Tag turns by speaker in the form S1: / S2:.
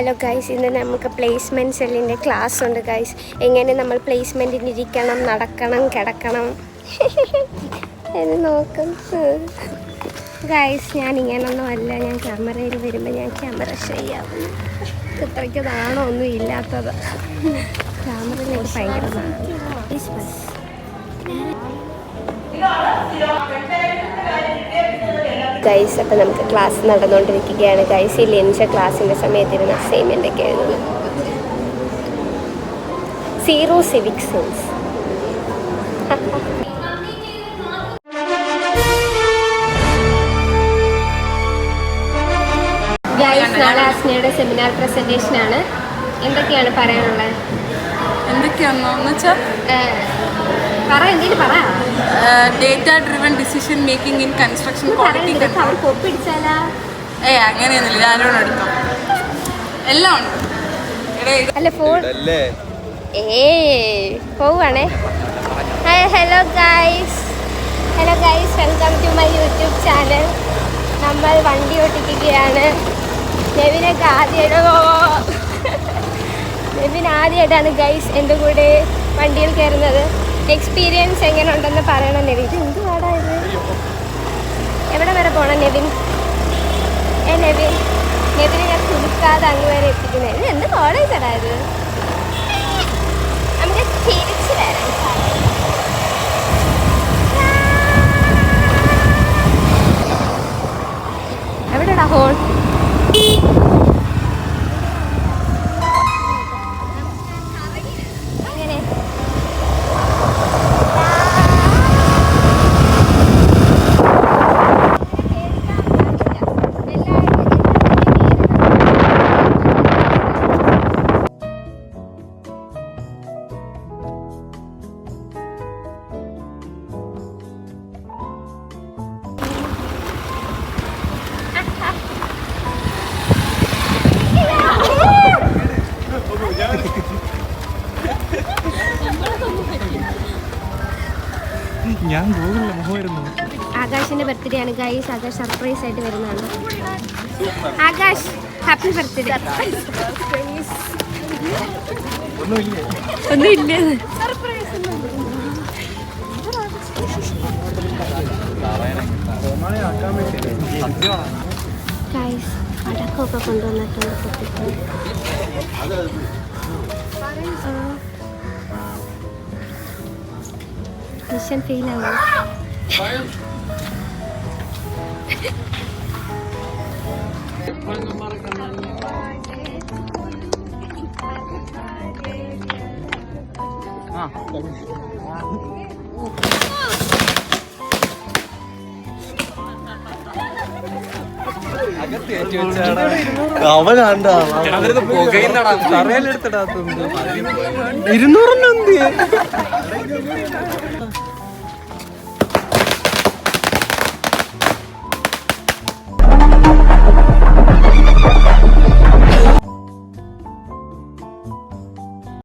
S1: Hello guys, ഇന്ന് നമുക്ക് placement സെല്ലിൻ്റെ ക്ലാസ് ഉണ്ട് ഗൈസ്. എങ്ങനെ നമ്മൾ പ്ലേസ്മെൻറ്റിന് ഇരിക്കണം, നടക്കണം, കിടക്കണം എന്ന് നോക്കും ഗൈസ്. ഞാൻ ഇങ്ങനൊന്നും അല്ല, ഞാൻ ക്യാമറയിൽ വരുമ്പോൾ ഞാൻ ക്യാമറ ചെയ്യാവും. ഇത്രയ്ക്ക് നാണോ ഒന്നും ഇല്ലാത്തത്. ക്യാമറയിൽ എനിക്ക് ഭയങ്കര നാണം. ഗൈസ്, അപ്പം നമുക്ക് ക്ലാസ് നടന്നുകൊണ്ടിരിക്കുകയാണ് ഗൈസ്. ഈ ലെൻസ് ക്ലാസ്സിൻ്റെ സമയത്തിരുന്ന് അസൈൻമെൻ്റ് ഒക്കെ എഴുതുന്നു. 0 civic sense. ഗൈസ്, നാളെ അസ്നയുടെ സെമിനാർ പ്രസൻറ്റേഷനാണ്. എന്തൊക്കെയാണ് പറയാനുള്ളത്?
S2: എന്തൊക്കെയാണെന്ന് വെച്ചാൽ data driven decision making in construction quality. അങ്ങനെയൊന്നുമില്ല, ആരോടും എടുത്തോ, എല്ലാം ഉണ്ട്.
S1: അല്ല ഫോൺ പോവാണേ. Hello guys, welcome to my YouTube channel. നമ്മൾ വണ്ടി ഓട്ടിക്കുകയാണ്. നെവിനൊക്കെ നെവിൻ ആദ്യമായിട്ടാണ് ഗൈസ് എൻ്റെ കൂടെ വണ്ടിയിൽ കയറുന്നത്. എക്സ്പീരിയൻസ് എങ്ങനെ ഉണ്ടെന്ന് പറയണം നെവിൻ. ഇത് എന്ത് പാടാ ഇത്? എവിടെ വരെ പോകണം നെവിൻ? നെവിനെ ഞാൻ കുലുക്കാതെ അങ്ങ് വരെ എത്തിക്കുന്നത്. ഇത് എന്ത് കോളേജാടാ ഇത്? നമുക്ക് തിരിച്ചു വരാം. എവിടെടാ ഹോൾ?
S3: ഞാൻ ഗൂഗിളിൽ
S1: ആകാശിന്റെ ബർത്ത്ഡേ ആണ് ഗൈസ്. ആകാശ് സർപ്രൈസ് ആയിട്ട് വരുന്നതാണ്. Akash, happy birthday. ഒന്നുമില്ല ഗൈസ്. അടക്കമൊക്കെ കൊണ്ടുവന്നിട്ടുണ്ട്. മിഷൻ ഫെയിൽ ആവും.
S3: അവനാണ്ടാ 200 എന്ത്